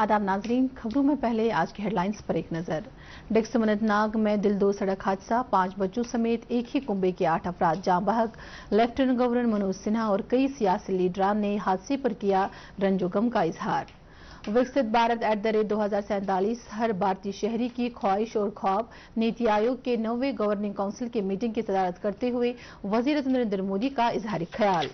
आदाब नाजरीन, खबरों में पहले आज की हेडलाइंस पर एक नजर। डिक्स अनंतनाग में दिल-दो सड़क हादसा, 5 बच्चों समेत एक ही कुंबे के 8 अफराद जाँ बहक। लेफ्टिनेंट गवर्नर मनोज सिन्हा और कई सियासी लीडरान ने हादसे पर किया रंजो-गम का इजहार। विकसित भारत @2047 हर भारतीय शहरी की ख्वाहिश और ख्वाब। नीति आयोग के 9वें गवर्निंग काउंसिल की मीटिंग की सदारत करते हुए वजीर नरेंद्र मोदी का इजहारी ख्याल।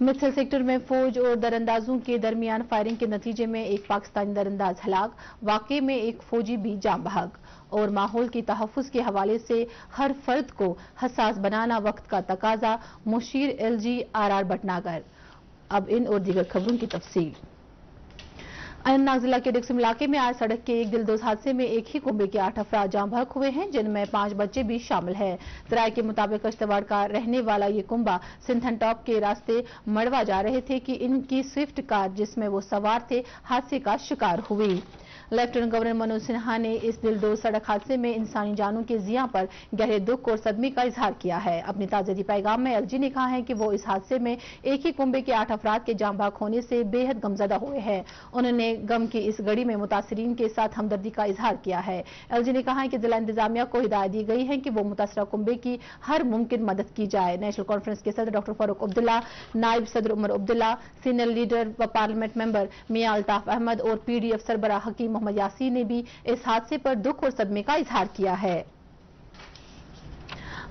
मित्थल सेक्टर में फौज और दरअंदाजों के दरमियान फायरिंग के नतीजे में एक पाकिस्तानी दरअंदाज हलाक, वाकये में एक फौजी भी जाँ बहक। और माहौल की तहफ्फुज़ के हवाले से हर फर्द को हसास बनाना वक्त का तकाजा, मुशीर LG RR भटनागर। अब इन और दीगर खबरों की तफसील। अनंतनाग जिला के डिक्सम इलाके में आज सड़क के एक दिलदोज हादसे में एक ही कुंबे के 8 अफराद जाँ बहक हुए हैं, जिनमें 5 बच्चे भी शामिल हैं। तराई के मुताबिक कश्तवाड़ का रहने वाला ये कुंबा सिंथन टॉप के रास्ते मड़वा जा रहे थे कि इनकी स्विफ्ट कार जिसमें वो सवार थे हादसे का शिकार हुई। लेफ्टिनेंट गवर्नर मनोज सिन्हा ने इस दिलदोज सड़क हादसे में इंसानी जानों के ज़िया पर गहरे दुख और सदमे का इजहार किया है। अपने ताज़ियती पैगाम में LG ने कहा है कि वो इस हादसे में एक ही कुंबे के 8 अफराद के जाँ बहक होने से बेहद गमजदा हुए हैं। उन्होंने गम की इस घड़ी में मुतासरीन के साथ हमदर्दी का इजहार किया है। LG ने कहा है कि जिला इंतजामिया को हिदायत दी गई है कि वो मुतासरा कुंबे की हर मुमकिन मदद की जाए। नेशनल कॉन्फ्रेंस के सदर डॉक्टर फारूक अब्दुल्ला, नायब सदर उमर अब्दुल्ला, सीनियर लीडर व पार्लियामेंट मेंबर मियां अल्ताफ अहमद और PDF सरबराह हकीम मोहम्मद यासीन ने भी इस हादसे पर दुख और सदमे का इजहार किया है।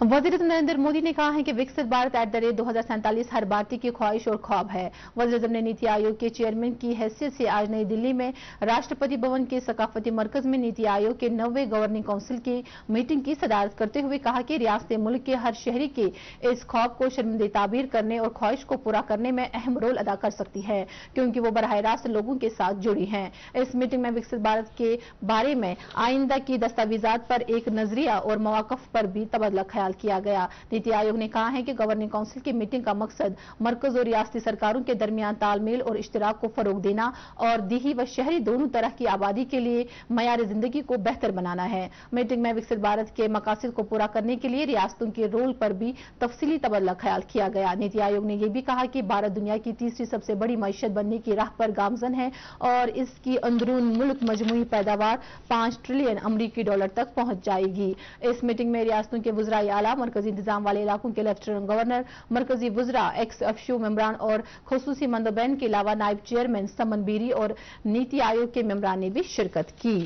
वजीर नरेंद्र मोदी ने कहा है कि विकसित भारत @2047 हर भारतीय की ख्वाहिश और ख्वाब है। वजीर आज़म ने नीति आयोग के चेयरमैन की हैसियत से आज नई दिल्ली में राष्ट्रपति भवन के सकाफती मरकज में नीति आयोग के 9वें गवर्निंग काउंसिल की मीटिंग की सदारत करते हुए कहा कि रियासत मुल्क के हर शहरी के इस ख्वाब को शर्मिंदा ताबीर करने और ख्वाहिश को पूरा करने में अहम रोल अदा कर सकती है, क्योंकि वो बराह रास्त लोगों के साथ जुड़ी हैं। इस मीटिंग में विकसित भारत के बारे में आइंदा की दस्तावेजात पर एक नजरिया और मवाक़िफ़ पर भी तबादला ख्याल किया गया। नीति आयोग ने कहा है कि गवर्निंग काउंसिल की मीटिंग का मकसद मरकज और रियासती सरकारों के दरमियान तालमेल और इश्तिराक को फरोग देना और देही व शहरी दोनों तरह की आबादी के लिए मयार जिंदगी को बेहतर बनाना है। मीटिंग में विकसित भारत के मकासद को पूरा करने के लिए रियासतों के रोल पर भी तफसीली तबादला ख्याल किया गया। नीति आयोग ने यह भी कहा कि भारत दुनिया की तीसरी सबसे बड़ी मईशत बनने की राह पर गामजन है और इसकी अंदरून मुल्क मजमूई पैदावार $5 ट्रिलियन अमरीकी डॉलर तक पहुंच जाएगी। इस मीटिंग में रियासतों के वज़राए आला, मरकजी इंतजाम वाले इलाकों के लेफ्टिनेंट गवर्नर, मरकजी वज़रा, एक्स अफशू मेंबरान और खुसूसी मंदबैन के अलावा नायब चेयरमैन समन बीरी और नीति आयोग के मेंबरान ने भी शिरकत की।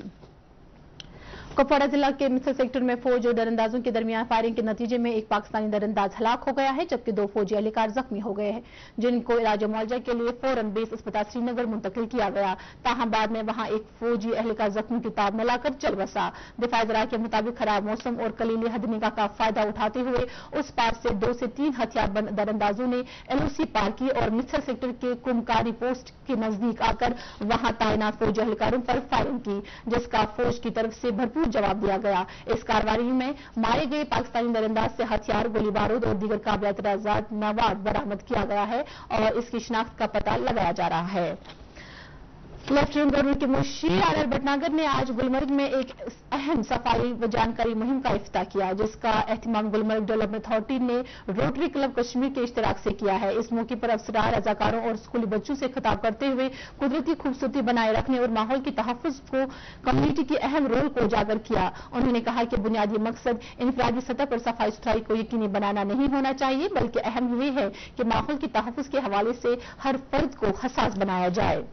कुपवाड़ा जिला के मित्थल सेक्टर में फौज और दरअंदाजों के दरमियान फायरिंग के नतीजे में एक पाकिस्तानी दरअंदाज हलाक हो गया है, जबकि 2 फौजी एहलकार जख्मी हो गए हैं, जिनको इलाज मुआवजा के लिए फौरन बेस अस्पताल श्रीनगर मुंतकिल किया गया। ताहम बाद में वहां एक फौजी एहलकार जख्मी की ताब में लाकर चल बसा। दिफाई ज़रा के मुताबिक खराब मौसम और कलीली हदनिका का फायदा उठाते हुए उस पार से 2 से 3 हथियारबंद दरअंदाजों ने LOC पार की और मित्थल सेक्टर के कुमकारी पोस्ट के नजदीक आकर वहां तैनात फौजी एहलकारों पर फायरिंग की, जिसका फौज की तरफ से भरपूर जवाब दिया गया। इस कार्रवाई में मारे गए पाकिस्तानी दरअंदाज से हथियार, गोली बारूद और दीगर काबिल एतराज़ात मवाद बरामद किया गया है और इसकी शिनाख्त का पता लगाया जा रहा है। लेफ्टिनेंट गवर्नर के मुशीर RR भटनागर ने आज गुलमर्ग में एक अहम सफाई व जानकारी मुहिम का इफ्ताह किया, जिसका एहतमाम गुलमर्ग डेवलपमेंट अथॉरिटी ने रोटरी क्लब कश्मीर के इश्तिराक से किया है। इस मौके पर अफसरान, रजाकारों और स्कूली बच्चों से खिताब करते हुए कुदरती खूबसूरती बनाए रखने और माहौल की तहफ्फुज़ को कम्युनिटी के अहम रोल को उजागर किया। उन्होंने कहा कि बुनियादी मकसद इनफरादी सतह पर सफाई सुथराई को यकीनी बनाना नहीं होना चाहिए, बल्कि अहम ये है कि माहौल की तहफ्फुज़ के हवाले से हर फर्द को हसास बनाया जाए।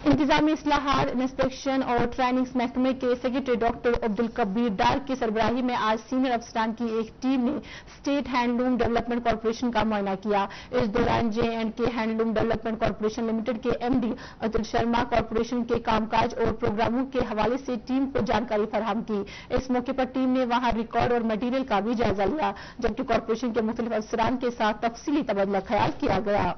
इंतजामी इस्लाहात, इंस्पेक्शन और ट्रेनिंग महकमे के सेक्रेटरी डॉक्टर अब्दुल कबीर डार की सरबराही में आज सीनियर अफसरान की एक टीम ने स्टेट हैंडलूम डेवलपमेंट कॉर्पोरेशन का मुआयना किया। इस दौरान J&K handloom development corporation limited के MD अतुल शर्मा कॉर्पोरेशन के कामकाज और प्रोग्रामों के हवाले से टीम को जानकारी फराहम की। इस मौके पर टीम ने वहां रिकॉर्ड और मटीरियल का भी जायजा लिया, जबकि कॉर्पोरेशन के मुख्तलिफ अफसरान के साथ तफसीली तबादला ख्याल किया गया।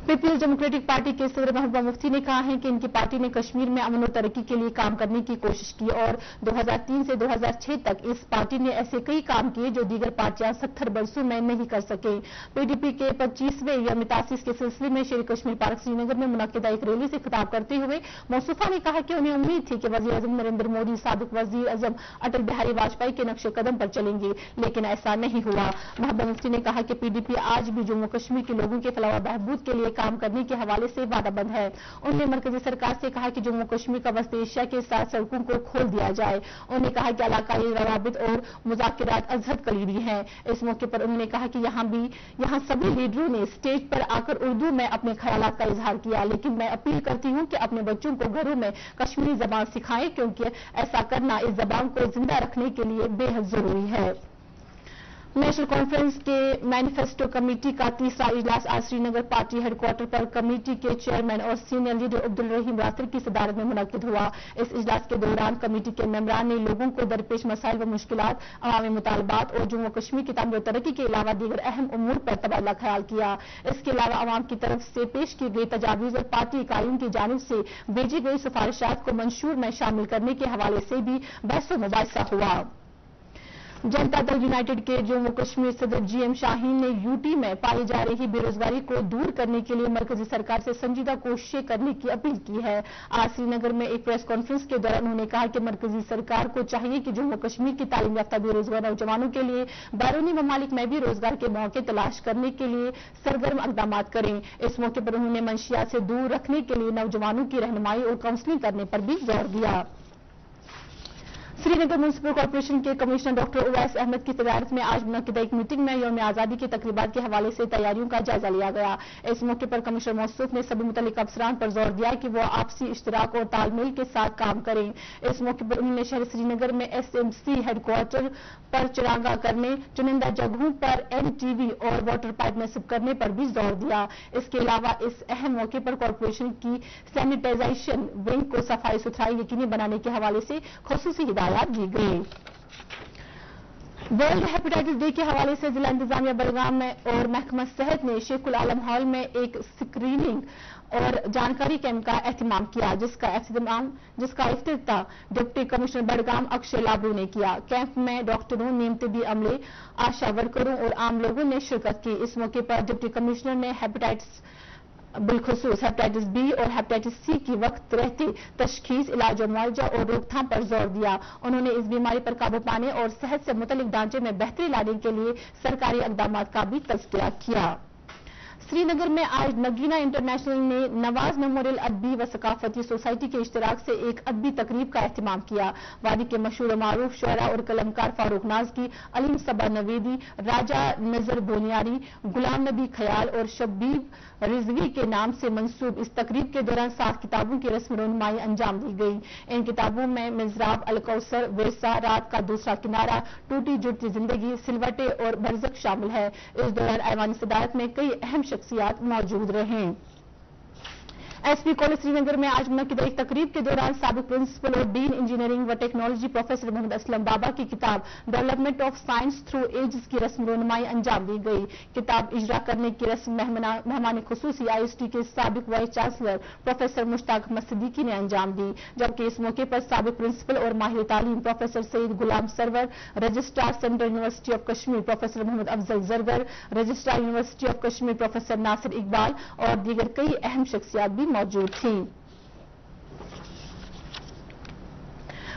पीपल्स डेमोक्रेटिक पार्टी के सदर महबूबा मुफ्ती ने कहा है कि इनकी पार्टी ने कश्मीर में अमन और तरक्की के लिए काम करने की कोशिश की और 2003 से 2006 तक इस पार्टी ने ऐसे कई काम किए जो दीगर पार्टियां 70 बरसों में नहीं कर सके। PDP के 25वें यौम तासीस के सिलसिले में शेर कश्मीर पार्क श्रीनगर में मुनक्किदा एक रैली से खिताब करते हुए मौसूफा ने कहा कि उन्हें उम्मीद थी कि वज़ीर आज़म नरेंद्र मोदी साबिक वज़ीर आज़म अटल बिहारी वाजपेयी के नक्शे कदम पर चलेंगे, लेकिन ऐसा नहीं हुआ। महबूबा मुफ्ती ने कहा कि PDP आज भी जम्मू कश्मीर के लोगों के फलाह व बहबूद के लिए کام کرنے کے حوالے سے وعدہ بند ہے۔ انہوں نے مرکزی سرکار سے کہا کہ جموں کشمیر کا وسط ایشیا کے ساتھ سڑکوں کو کھول دیا جائے۔ انہوں نے کہا کہ علاقائی روابط اور مذاکرات ازحد کلیدی ہیں۔ اس موقع پر انہوں نے کہا کہ یہاں سبھی لیڈروں نے اسٹیج پر آ کر اردو میں اپنے خیالات کا اظہار کیا، لیکن میں اپیل کرتی ہوں کہ اپنے بچوں کو گھروں میں کشمیری زبان سکھائیں، کیونکہ ایسا کرنا اس زبان کو زندہ رکھنے کے لیے بے حد ضروری ہے۔ نیشنل کانفرنس کے مینیفیسٹو کمیٹی کا تیسرا اجلاس آج سری نگر پارٹی ہیڈ کوارٹر پر کمیٹی کے چیئرمین اور سینئر لیڈر عبدالرحیم راسر کی صدارت میں منعقد ہوا۔ اس اجلاس کے دوران کمیٹی کے ممبران نے لوگوں کو درپیش مسائل و مشکلات، عوامی مطالبات اور جموں کشمیر کی تعمیر و ترقی کے علاوہ دیگر اہم امور پر تبادلہ خیال کیا۔ اس کے علاوہ عوام کی طرف سے پیش کی گئی تجاویز اور پارٹی اکائیوں کی جانب سے بھیجی گئی سفارشات کو منشور میں شامل کرنے کے حوالے سے بھی بحث و مباحثہ ہوا۔ جنتا دل یونائیٹڈ کے جموں کشمیر صدر جی ایم شاہین نے یوٹی میں پائی جا رہی بے روزگاری کو دور کرنے کے لیے مرکزی سرکار سے سنجیدہ کوششیں کرنے کی اپیل کی ہے۔ آج سری نگر میں ایک پریس کانفرنس کے دوران انہوں نے کہا کہ مرکزی سرکار کو چاہیے کہ جموں کشمیر کی تعلیم یافتہ بے روزگار نوجوانوں کے لیے بیرونی ممالک میں بھی روزگار کے مواقع تلاش کرنے کے لیے سرگرم اقدامات کریں۔ اس موقع پر انہوں نے منشیات سے دور رکھنے کے لیے نوجوانوں کی رہنمائی اور کاؤنسلنگ کرنے پر بھی زور دیا۔ سری نگر میونسپل کارپوریشن کے کمشنر ڈاکٹر اویس احمد کی صدارت میں آج منعقدہ ایک میٹنگ میں یوم آزادی کی تقریبات کے حوالے سے تیاریوں کا جائزہ لیا گیا۔ اس موقع پر کمشنر موصوف نے سبھی متعلقہ افسران پر زور دیا کہ وہ آپسی اشتراک اور تال میل کے ساتھ کام کریں۔ اس موقع پر انہوں نے شہر سری نگر میں S M C headquarter پر چراغاں کرنے، چنندہ جگہوں پر این ٹی وی اور واٹر پائپ نصب کرنے پر بھی زور دیا۔ اس کے علاوہ اس اہم موقع پر کارپوریشن کی سینیٹائزیشن ونگ کو صفائی ستھرائی یقینی بنانے کے حوالے سے خصوصی ہدایات دی گئی۔ ورلڈ ہیپیٹائٹس ڈے کے حوالے سے ضلع انتظامیہ بڑگام میں اور محکمہ صحت نے شیخ العالم ہال میں ایک اسکریننگ اور جانکاری کیمپ کا اہتمام کیا، جس کا افتتاح ڈپٹی کمشنر بڑگام اکشے لابو نے کیا۔ کیمپ میں ڈاکٹروں، نیم طبی عملے، آشا ورکروں اور عام لوگوں نے شرکت کی۔ اس موقع پر ڈپٹی کمشنر نے ہیپیٹائٹس بالخصوص ہیپیٹائٹس بی اور ہیپیٹائٹس سی کی وقت رہتے تشخیص، علاج و معالجہ اور روک تھام پر زور دیا۔ انہوں نے اس بیماری پر قابو پانے اور صحت سے متعلق ڈھانچے میں بہتری لانے کے لیے سرکاری اقدامات کا بھی تذکرہ کیا۔ سری نگر میں آج نگینا انٹرنیشنل نے نواز میموریل ادبی و ثقافتی سوسائٹی کے اشتراک سے ایک ادبی تقریب کا اہتمام کیا۔ وادی کے مشہور و معروف شعراء اور قلمکار فاروق نازکی، علیم صبا نویدی، راجہ نظر بونیاری، غلام نبی خیال اور شبیب رضوی کے نام سے منسوب اس تقریب کے دوران 7 کتابوں کی رسم رونمائی انجام دی گئی۔ ان کتابوں میں مزراب، الکوثر، ورثہ، رات کا دوسرا کنارہ، ٹوٹی جڑتی زندگی، سلوٹے اور برزخ شامل ہے۔ اس دوران ایوانی صدارت میں کئی اہم شخصیات موجود رہیں۔ ایس پی کالج سری نگر میں آج منعقدہ ایک تقریب کے دوران سابق پرنسپل اور ڈین انجینئرنگ و ٹیکنالوجی پروفیسر محمد اسلم بابا کی کتاب development of science through ages کی رسم رونمائی انجام دی گئی۔ کتاب اجرا کرنے کی رسم مہمان خصوصی آئی ایس ٹی کے سابق وائس چانسلر پروفیسر مشتاق احمد صدیقی نے انجام دی، جبکہ اس موقع پر سابق پرنسپل اور ماہر تعلیم professor Saeed Ghulam Sarwar, registrar central university of Kashmir professor Mohammad Afzal Zargar, registrar university of Kashmir professor Nasir Iqbal اور دیگر کئی اہم شخصیات بھی موجود تھیں۔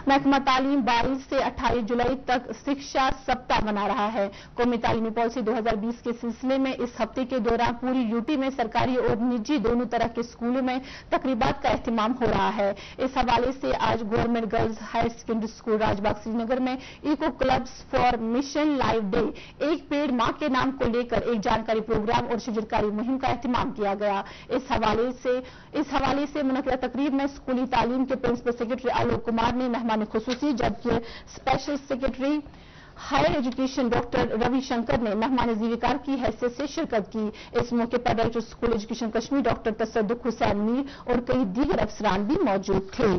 محکمہ تعلیم 22 سے 28 جولائی تک شکشا سپتاہ منا رہا ہے۔ قومی تعلیمی پالیسی 2020 کے سلسلے میں اس ہفتے کے دوران پوری یوٹی میں سرکاری اور نجی دونوں طرح کے اسکولوں میں تقریبات کا اہتمام ہو رہا ہے۔ اس حوالے سے آج government girls higher secondary school Rajbagh Srinagar میں eco clubs for mission life day, ایک پیڑ ماں کے نام کو لے کر ایک جانکاری پروگرام اور شجرکاری مہم کا اہتمام کیا گیا۔ اس حوالے سے منعقدہ تقریب میں اسکولی تعلیم کے پرنسپل سیکرٹری آلوک کمار نے مہمان خصوصی، جبکہ special secretary higher education doctor Ravi Shankar نے مہمان زیرکار کی حیثیت سے شرکت کی۔ اس موقع پر director school education Kashmir doctor Tasaduq Hussain میر اور کئی دیگر افسران بھی موجود تھے۔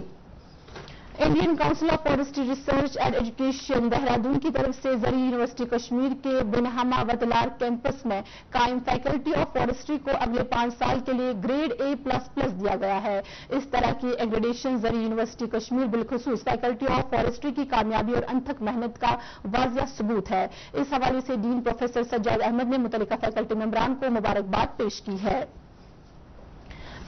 Indian council of forestry research and education Dehradun کی طرف سے زرعی یونیورسٹی کشمیر کے بنہما وتلار کیمپس میں قائم فیکلٹی آف فارسٹری کو اگلے 5 سال کے لیے گریڈ A++ دیا گیا ہے۔ اس طرح کی ایگریڈیشن زرعی یونیورسٹی کشمیر بالخصوص فیکلٹی آف فارسٹری کی کامیابی اور انتھک محنت کا واضح ثبوت ہے۔ اس حوالے سے ڈین پروفیسر سجاد احمد نے متعلقہ فیکلٹی ممبران کو مبارکباد پیش کی ہے۔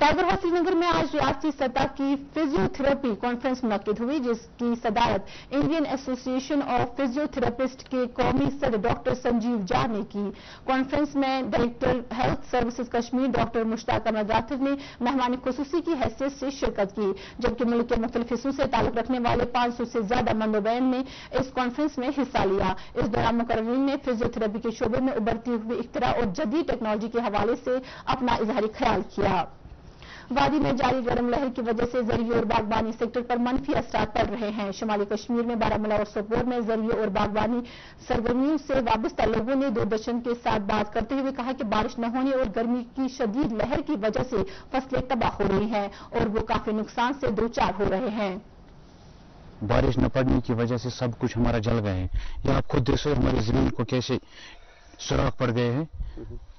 टाइगर हॉल श्रीनगर में आज रियासती सतह की फिजियोथेरेपी कॉन्फ्रेंस मुनक्किद हुई, जिसकी सदारत इंडियन एसोसिएशन ऑफ फिजियोथेरेपिस्ट के कौमी सदर डॉक्टर संजीव झा ने की। कॉन्फ्रेंस में director health services Kashmir doctor Mushtaq Ahmad Rathib ने मेहमान खुसूसी की हैसियत से शिरकत की, जबकि मुल्क के मुख्तलिफ हिस्सों से ताल्लुक रखने वाले 500 से ज्यादा मंदोबैन ने इस कॉन्फ्रेंस में हिस्सा लिया। इस दौरान मुकर्ररीन ने फिजियोथेरेपी के शोबे में उभरती हुई इख्तिरा और जदीद टेक्नोलॉजी के हवाले से अपना इजहारी ख्याल किया। वादी में जारी गर्म लहर की वजह से जरिए और बागबानी सेक्टर पर मनफी असरात पड़ रहे हैं। शुमाली कश्मीर में बारामूला और सोपोर में जरिए और बागबानी सरगर्मियों से वाबस्ता लोगों ने दूरदर्शन के साथ बात करते हुए कहा कि बारिश न होने और गर्मी की शदीद लहर की वजह से फसलें तबाह हो रही हैं और वो काफी नुकसान से दो चार हो रहे हैं। बारिश न पड़ने की वजह से सब कुछ हमारा जल गए हैं। ये आप खुद देखो हमारी जमीन को कैसे सुराख पड़ गए हैं।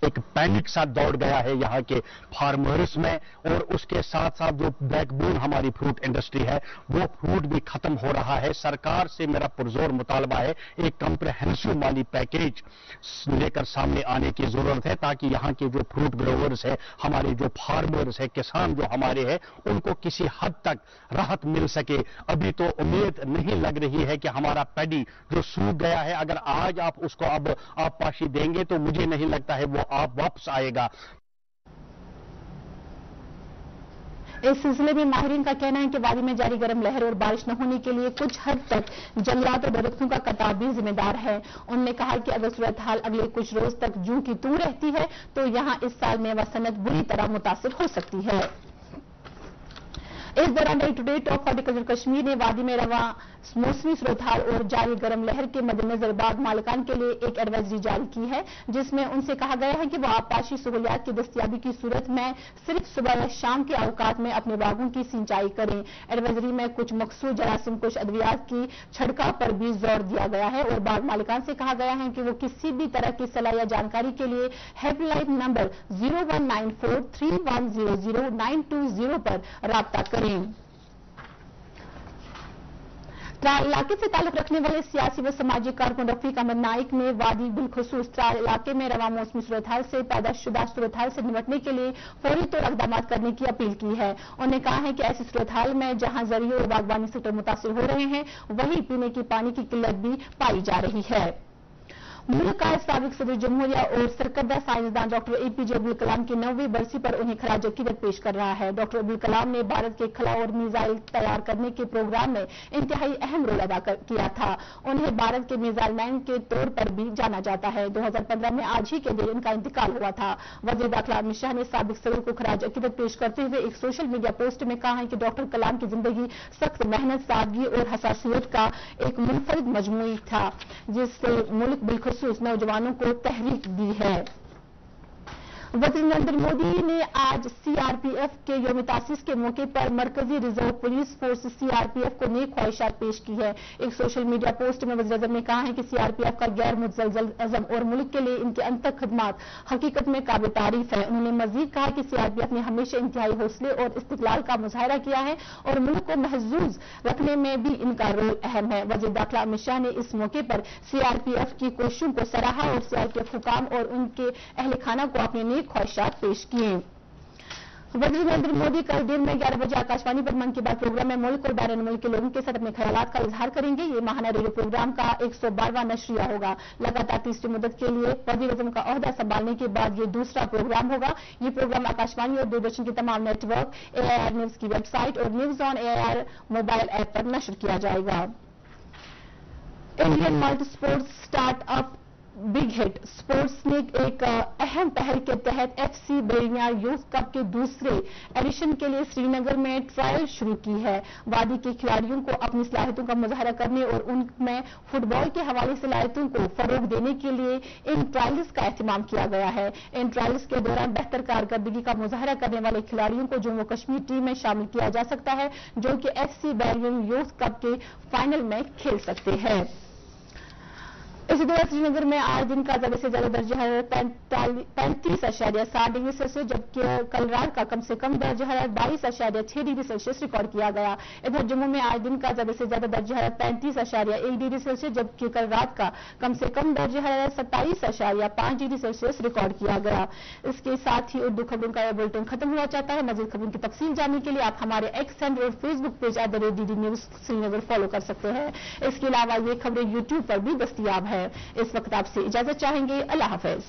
एक पैनिक सा दौड़ गया है यहाँ के फार्मर्स में, और उसके साथ साथ जो बैकबोन हमारी फ्रूट इंडस्ट्री है वो फ्रूट भी खत्म हो रहा है। सरकार से मेरा पुरजोर मुतालबा है, एक कम्प्रहेंसिव माली पैकेज लेकर सामने आने की जरूरत है, ताकि यहाँ के जो फ्रूट ग्रोवर्स है, हमारे जो फार्मर्स है, किसान जो हमारे हैं, उनको किसी हद तक राहत मिल सके। अभी तो उम्मीद नहीं लग रही है कि हमारा पैडी जो सूख गया है, अगर आज आप उसको अब आप पाशी देंगे तो मुझे नहीं लगता है वो आप वापस आएगा। इस सिलसिले में माहिरीन का कहना है कि वादी में जारी गर्म लहर और बारिश न होने के लिए कुछ हद तक जंगलात और दरख्तों का कटाव भी जिम्मेदार है। उन्होंने कहा कि अगर सूरत हाल अगले कुछ रोज तक जूं की तू रहती है तो यहां इस साल मेवा सनत बुरी तरह मुतासिर हो सकती है। इस दौरान डायरेक्टोरेट ऑफ हॉर्टिकल्चर कश्मीर ने वादी में रवा मौसमी सूरत हाल और जारी गर्म लहर के मद्देनजर बाग मालिकान के लिए एक एडवाइजरी जारी की है, जिसमें उनसे कहा गया है कि वो आबपाशी सहूलियात की दस्तयाबी की सूरत में सिर्फ सुबह या शाम के अवकात में अपने बागों की सिंचाई करें। एडवाइजरी में कुछ मखसूस जरासीम कुछ अद्वियात की छिड़काव पर भी जोर दिया गया है और बाग मालिकान से कहा गया है कि वो किसी भी तरह की सलाह या जानकारी के लिए हेल्पलाइन नंबर 019431000920 पर राब्ता करें। त्राल इलाके से ताल्लुक रखने वाले सियासी व समाजी कारकुन रफीक अहमद नाइक ने वादी बिलखुसूस त्राल इलाके में रवा मौसमी सूरत हाल से पैदा शुदा सूरत हाल से निपटने के लिए फौरी तौर इक़दाम करने की अपील की है। उन्होंने कहा है कि ऐसी सूरत हाल में जहां जरिए और बागबानी सेक्टर मुतासिर हो रहे हैं, वहीं पीने की पानी की किल्लत भी पाई जा रही है। मुल्क का साबिक सदर जमहूरिया और सरकर्दा साइंसदान डॉक्टर एपीजे अब्दुल कलाम की 9वीं बरसी पर उन्हें खराज अकीदत पेश कर रहा है। डॉक्टर अब्दुल कलाम ने भारत के खला और मिसाइल तैयार करने के प्रोग्राम में इंतहाई अहम रोल अदा किया था। उन्हें भारत के मिसाइल मैन के तौर पर भी जाना जाता है। 2015 में आज ही के दिन इनका इंतकाल हुआ था। वज़ीर दाखिला अमित शाह ने साबिक सदर को खराज अकीदत पेश करते हुए एक सोशल मीडिया पोस्ट में कहा है कि डॉक्टर कलाम की जिंदगी सख्त मेहनत, सादगी और हसासियत का एक मुनफरिद मजमूई था, जिससे मुल्क बिलखुसूस नौजवानों को तहरीक दी है। वज़ीर नरेंद्र मोदी ने आज सीआरपीएफ के यौम तासीस के मौके पर मरकजी रिजर्व पुलिस फोर्स सीआरपीएफ को नेक ख्वाहिशात पेश की है। एक सोशल मीडिया पोस्ट में वज़ीर आज़म ने कहा है कि सीआरपीएफ का गैर मुतज़लज़ल अज़म और मुल्क के लिए इनके अंतक खदमात हकीकत में काबिल तारीफ है। उन्होंने मजीद कहा कि सीआरपीएफ ने हमेशा इंतहाई हौसले और इस्तिक़लाल का मुज़ाहरा किया है और मुल्क को महफूज रखने में भी इनका रोल अहम है। वज़ीर दाखिला अमित शाह ने इस मौके पर सीआरपीएफ की कोशिशों को सराहा और सीआरपीएफ हुकाम और उनके अहल खाना को अपने ख्वाहिशात पेश किए। वज़ीर नरेंद्र मोदी कल दिन में 11 बजे आकाशवाणी पर मन की बात प्रोग्राम में मुल्क और बैरून मुल्क के लोगों के साथ अपने ख्यालात का इजहार करेंगे। ये माहाना रेडियो प्रोग्राम का 112वां नशरिया होगा। लगातार तीसरी मुद्दत के लिए वज़ीर आज़म का ओहदा संभालने के बाद ये दूसरा प्रोग्राम होगा। ये प्रोग्राम आकाशवाणी और दूरदर्शन के तमाम नेटवर्क, AIR न्यूज की वेबसाइट और news on AIR mobile app पर नशर किया जाएगा। Indian multi sports startup big hit sports ने एक अहम पहल के तहत FC बेरिया यूथ कप के दूसरे एडिशन के लिए श्रीनगर में ट्रायल शुरू की है। वादी के खिलाड़ियों को अपनी सलाहियतों का मुजाहरा करने और उनमें फुटबॉल के हवाले सलाहियतों को फरोग देने के लिए इन ट्रायल्स का एहतमाम किया गया है। इन ट्रायल्स के दौरान बेहतर कारकर्दगी का मुजाहरा करने वाले खिलाड़ियों को जम्मू कश्मीर टीम में शामिल किया जा सकता है, जो कि FC बेरिया यूथ कप के फाइनल में खेल सकते हैं। इसी तरह श्रीनगर में आज दिन का ज्यादा से ज्यादा दर्जा हरारत 35.7 डिग्री सेल्सियस, जबकि कल रात का कम से कम दर्जा हरारत 22.6 डिग्री सेल्सियस रिकॉर्ड किया गया। इधर जम्मू में आज दिन का ज्यादा से ज्यादा दर्जा हरारत 35.1 डिग्री सेल्सियस, जबकि कल रात का कम से कम दर्जा हरारत 27.5 डिग्री सेल्सियस रिकॉर्ड किया गया। इसके साथ ही उर्दू खबरों का यह बुलेटिन खत्म हुआ चाहता है। मजीद खबरों की तफसील जानने के लिए आप हमारे एक्स हैंडल और Facebook page @DD news Srinagar follow कर सकते हैं। इसके अलावा ये खबरें यूट्यूब पर भी दस्तयाब है। इस वक्त आपसे इजाजत चाहेंगे। अल्लाह हाफिज।